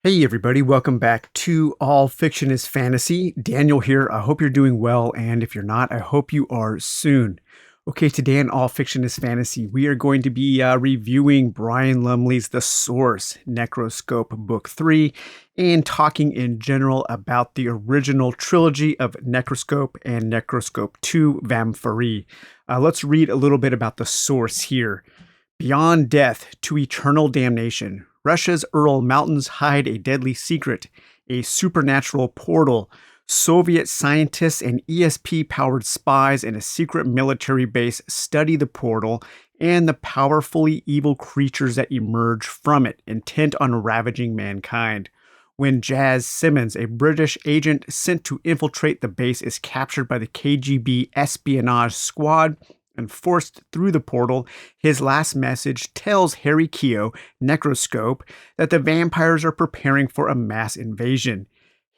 Hey everybody, welcome back to All Fiction is Fantasy. Daniel here. I hope you're doing well, and if you're not, I hope you are soon. Okay, today in All Fiction is Fantasy, we are going to be reviewing Brian Lumley's The Source, Necroscope Book 3, and talking in general about the original trilogy of Necroscope and Necroscope 2, Vamphyr. Let's read a little bit about The Source here. Beyond death to eternal damnation, Russia's Ural Mountains hide a deadly secret, a supernatural portal. Soviet scientists and ESP-powered spies in a secret military base study the portal and the powerfully evil creatures that emerge from it, intent on ravaging mankind. When Jazz Simmons, a British agent sent to infiltrate the base, is captured by the KGB espionage squad and forced through the portal, his last message tells Harry Keogh, Necroscope, that the vampires are preparing for a mass invasion.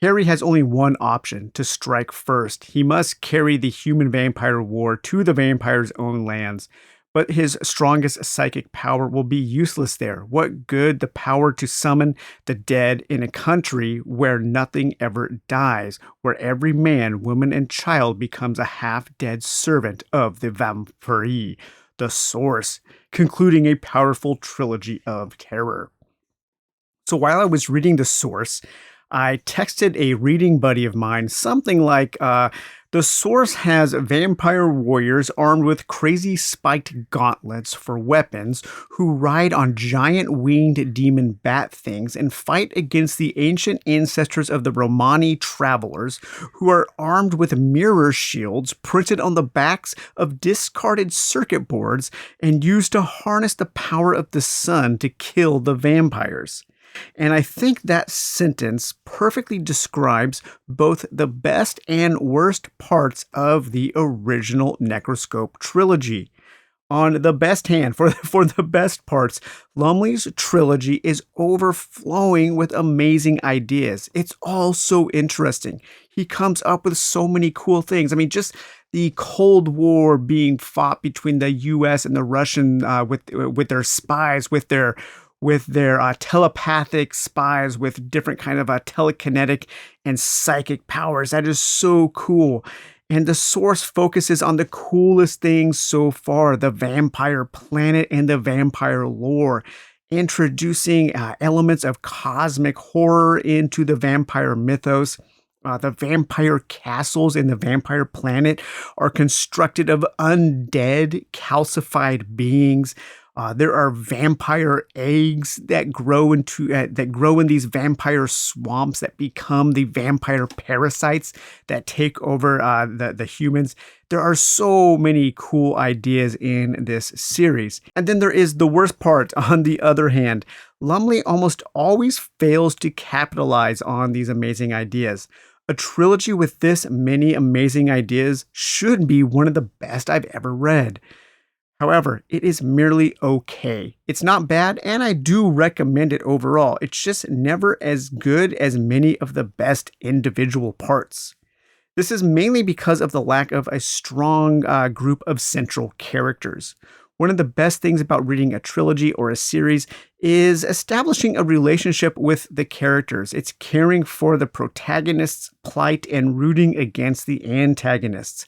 Harry has only one option: to strike first. He must carry the human-vampire war to the vampires' own lands. But his strongest psychic power will be useless there. What good the power to summon the dead in a country where nothing ever dies, where every man, woman, and child becomes a half-dead servant of the Vamphyr, the Source, concluding a powerful trilogy of terror. So while I was reading The Source, I texted a reading buddy of mine something like, the Source has vampire warriors armed with crazy spiked gauntlets for weapons who ride on giant winged demon bat things and fight against the ancient ancestors of the Romani travelers, who are armed with mirror shields printed on the backs of discarded circuit boards and used to harness the power of the sun to kill the vampires. And I think that sentence perfectly describes both the best and worst parts of the original Necroscope trilogy. On the best hand, for the best parts, Lumley's trilogy is overflowing with amazing ideas. It's all so interesting. He comes up with so many cool things. I mean, just the Cold War being fought between the U.S. and the Russian with their spies, with their telepathic spies with different kind of telekinetic and psychic powers. That is so cool. And The Source focuses on the coolest things so far: the vampire planet and the vampire lore, introducing elements of cosmic horror into the vampire mythos. The vampire castles in the vampire planet are constructed of undead, calcified beings. There are vampire eggs that grow in these vampire swamps that become the vampire parasites that take over the humans. There are so many cool ideas in this series. And then there is the worst part. On the other hand, Lumley almost always fails to capitalize on these amazing ideas. A trilogy with this many amazing ideas should be one of the best I've ever read. However, it is merely okay. It's not bad, and I do recommend it overall. It's just never as good as many of the best individual parts. This is mainly because of the lack of a strong group of central characters. One of the best things about reading a trilogy or a series is establishing a relationship with the characters. It's caring for the protagonist's plight and rooting against the antagonists.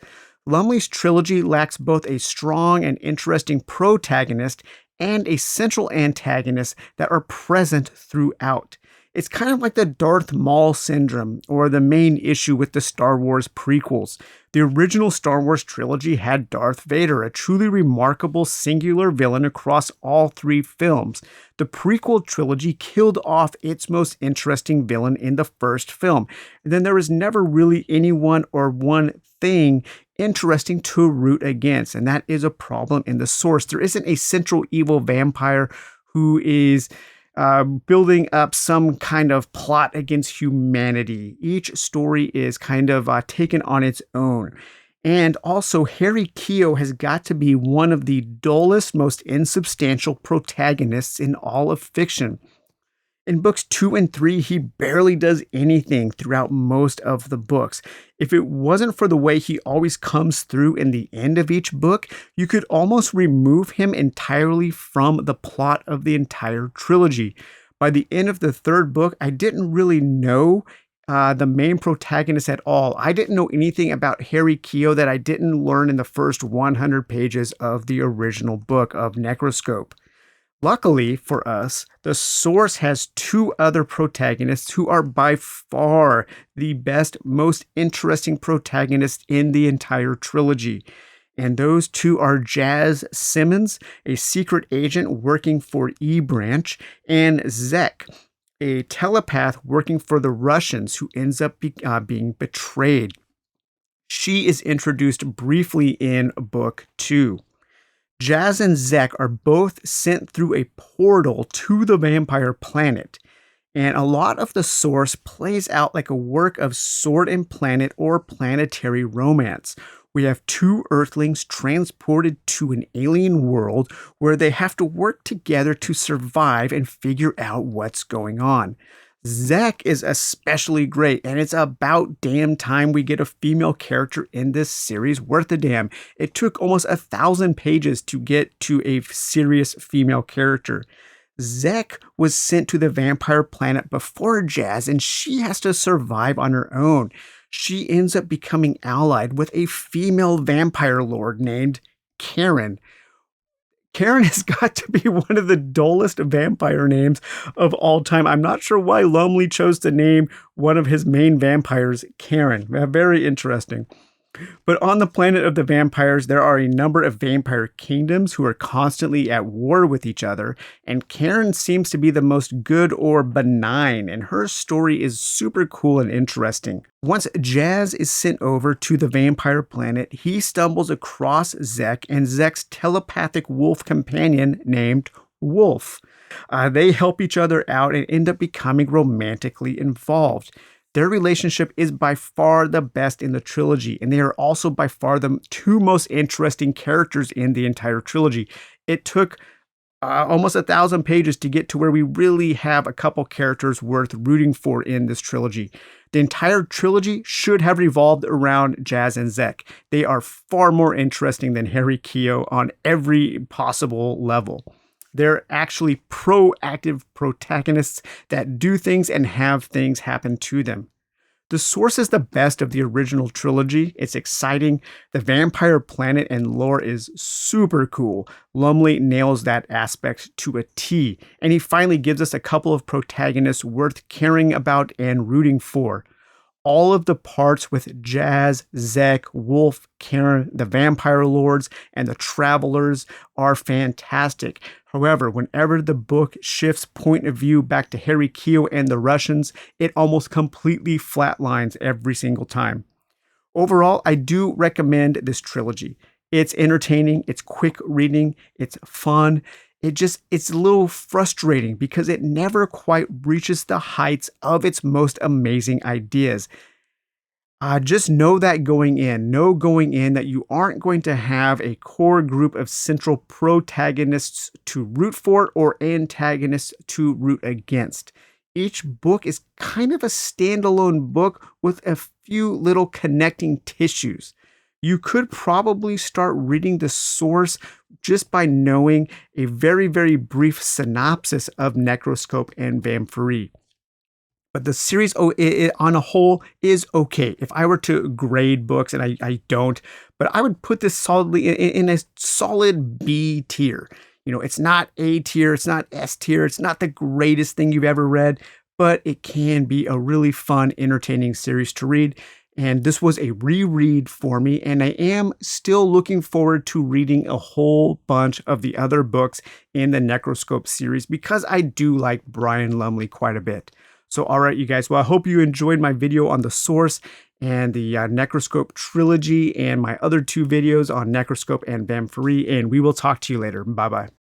Lumley's trilogy lacks both a strong and interesting protagonist and a central antagonist that are present throughout. It's kind of like the Darth Maul syndrome, or the main issue with the Star Wars prequels. The original Star Wars trilogy had Darth Vader, a truly remarkable singular villain across all three films. The prequel trilogy killed off its most interesting villain in the first film. And then there was never really anyone or one thing interesting to root against, and that is a problem in The Source. There isn't a central evil vampire who is building up some kind of plot against humanity. Each story is kind of taken on its own. And also, Harry Keogh has got to be one of the dullest, most insubstantial protagonists in all of fiction. In books 2 and 3, he barely does anything throughout most of the books. If it wasn't for the way he always comes through in the end of each book, you could almost remove him entirely from the plot of the entire trilogy. By the end of the third book, I didn't really know the main protagonist at all. I didn't know anything about Harry Keogh that I didn't learn in the first 100 pages of the original book of Necroscope. Luckily for us, the source has two other protagonists who are by far the best, most interesting protagonists in the entire trilogy. And those two are Jazz Simmons, a secret agent working for E Branch, and Zek, a telepath working for the Russians who ends up being betrayed. She is introduced briefly in book 2. Jazz and Zek are both sent through a portal to the vampire planet, and a lot of the source plays out like a work of sword and planet or planetary romance. We have two Earthlings transported to an alien world where they have to work together to survive and figure out what's going on. Zek is especially great, and it's about damn time we get a female character in this series worth a damn. It took almost 1,000 pages to get to a serious female character. Zek was sent to the vampire planet before Jazz, and she has to survive on her own. She ends up becoming allied with a female vampire lord named Karen. Karen has got to be one of the dullest vampire names of all time. I'm not sure why Lumley chose to name one of his main vampires Karen. Very interesting. But on the planet of the vampires, there are a number of vampire kingdoms who are constantly at war with each other, and Karen seems to be the most good or benign, and her story is super cool and interesting. Once Jazz is sent over to the vampire planet, he stumbles across Zek and Zek's telepathic wolf companion named Wolf. They help each other out and end up becoming romantically involved. Their relationship is by far the best in the trilogy, and they are also by far the two most interesting characters in the entire trilogy. It took almost 1,000 pages to get to where we really have a couple characters worth rooting for in this trilogy. The entire trilogy should have revolved around Jazz and Zek. They are far more interesting than Harry Keogh on every possible level. They're actually proactive protagonists that do things and have things happen to them. The source is the best of the original trilogy. It's exciting. The vampire planet and lore is super cool. Lumley nails that aspect to a T, and he finally gives us a couple of protagonists worth caring about and rooting for. All of the parts with Jazz, Zek, Wolf, Karen, the Vampire Lords, and the Travelers are fantastic. However, whenever the book shifts point of view back to Harry Keogh and the Russians, it almost completely flatlines every single time. Overall, I do recommend this trilogy. It's entertaining, it's quick reading, it's fun. It's a little frustrating because it never quite reaches the heights of its most amazing ideas. Just know that going in. Know going in that you aren't going to have a core group of central protagonists to root for or antagonists to root against. Each book is kind of a standalone book with a few little connecting tissues. You could probably start reading the source just by knowing a very, very brief synopsis of Necroscope and Vampire. But the series on a whole is okay. If I were to grade books, and I don't, but I would put this solidly in a solid B tier. You know, it's not A tier, it's not S tier, it's not the greatest thing you've ever read, but it can be a really fun, entertaining series to read. And this was a reread for me, and I am still looking forward to reading a whole bunch of the other books in the Necroscope series because I do like Brian Lumley quite a bit. So, all right, you guys, well, I hope you enjoyed my video on the source and the Necroscope trilogy and my other two videos on Necroscope and Vampire, and we will talk to you later. Bye-bye.